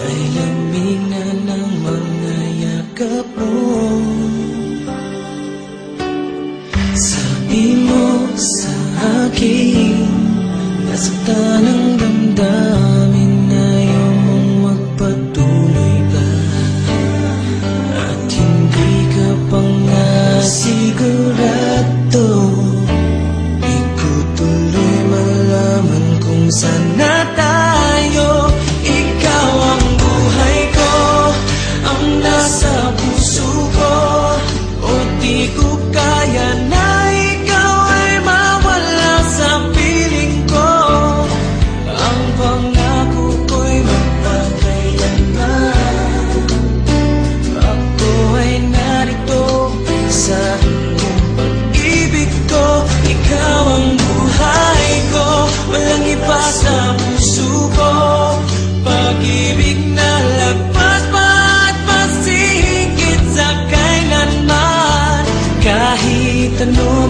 ay lamig na ng mga yakap mo. Sabi mo sa akin, nasaktan ang damdamin, ayaw mong magpatuloy pa, at hindi ka pa nga sigurado. Di ko tuloy malaman kung saan na tayo. Ikaw ang buhay ko, ang nasa puso ko, o di ko kaya na ikaw ay mawala sa piling ko. Ang pangako ko'y magpakailanman, ako ay narito sa iyong pag-ibig ko. Ikaw ang buhay ko, walang iba sa puso ko. Pag-ibig na lagpas pa at masihigit sa kailanman. Kahit ano